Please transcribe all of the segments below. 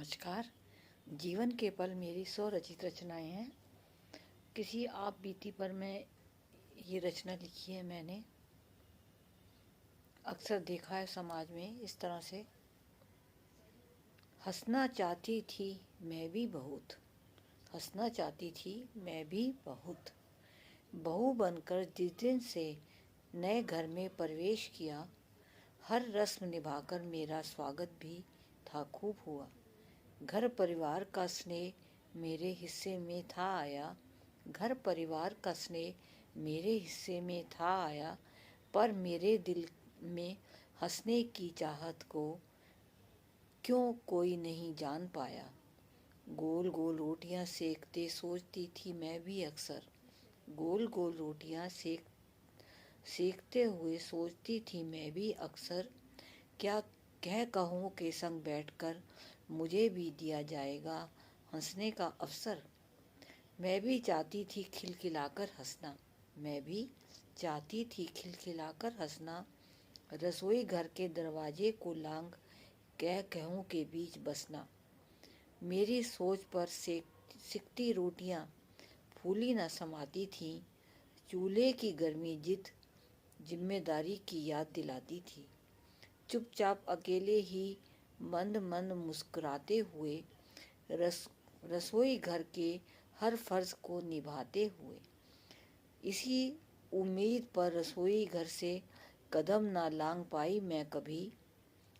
नमस्कार। जीवन के पल मेरी स्वरचित रचनाएं हैं। किसी आप बीती पर मैं ये रचना लिखी है मैंने। अक्सर देखा है समाज में इस तरह से, हंसना चाहती थी मैं भी बहुत, हंसना चाहती थी मैं भी बहुत। बहू बनकर जिस दिन से नए घर में प्रवेश किया, हर रस्म निभाकर मेरा स्वागत भी था खूब हुआ। घर परिवार का स्नेह मेरे हिस्से में था आया, घर परिवार का स्नेह मेरे हिस्से में था आया, पर मेरे दिल में हंसने की चाहत को क्यों कोई नहीं जान पाया। गोल गोल रोटियां सेकते सोचती थी मैं भी अक्सर, गोल गोल रोटियां सेकते हुए सोचती थी मैं भी अक्सर, क्या कह कहूँ के संग बैठकर मुझे भी दिया जाएगा हंसने का अवसर। मैं भी चाहती थी खिलखिलाकर हंसना, मैं भी चाहती थी खिलखिलाकर हंसना। रसोई घर के दरवाजे को लांग कह कहूँ के बीच बसना। मेरी सोच पर सिकती रोटियां फूली न समाती थीं, चूल्हे की गर्मी जिद जिम्मेदारी की याद दिलाती थी। चुपचाप अकेले ही मंद मंद मुस्कुराते हुए रसोई घर के हर फर्ज को निभाते हुए, इसी उम्मीद पर रसोई घर से कदम ना लांग पाई मैं कभी,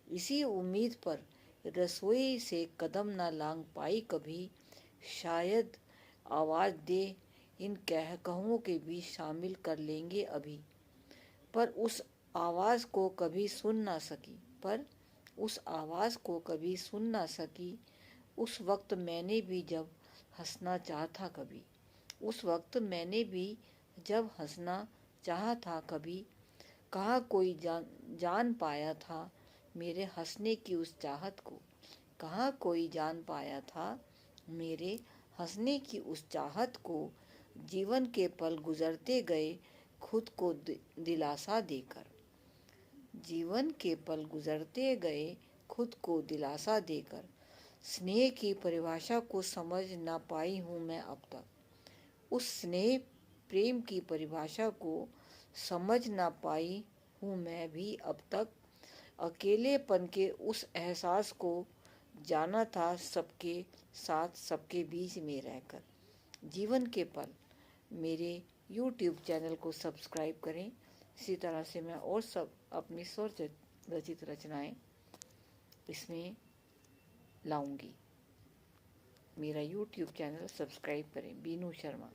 इसी उम्मीद पर रसोई से कदम ना लांग पाई कभी। शायद आवाज़ दे इन कह कहूँ के बीच शामिल कर लेंगे अभी, पर उस आवाज़ को कभी सुन ना सकी, पर उस आवाज़ को कभी सुन ना सकी। उस वक्त मैंने भी जब हंसना चाहा था कभी, उस वक्त मैंने भी जब हंसना चाहा था कभी, कहाँ कोई जान पाया था मेरे हंसने की उस चाहत को, कहाँ कोई जान पाया था मेरे हंसने की उस चाहत को। जीवन के पल गुजरते गए खुद को दिलासा देकर, जीवन के पल गुजरते गए खुद को दिलासा देकर। स्नेह की परिभाषा को समझ ना पाई हूँ मैं अब तक, उस स्नेह प्रेम की परिभाषा को समझ ना पाई हूँ मैं भी अब तक। अकेलेपन के उस एहसास को जाना था सबके साथ सबके बीच में रहकर। जीवन के पल मेरे YouTube चैनल को सब्सक्राइब करें। इसी तरह से मैं और सब अपनी स्वर रचित रचनाएं इसमें लाऊंगी। मेरा YouTube चैनल सब्सक्राइब करें। बीनू शर्मा।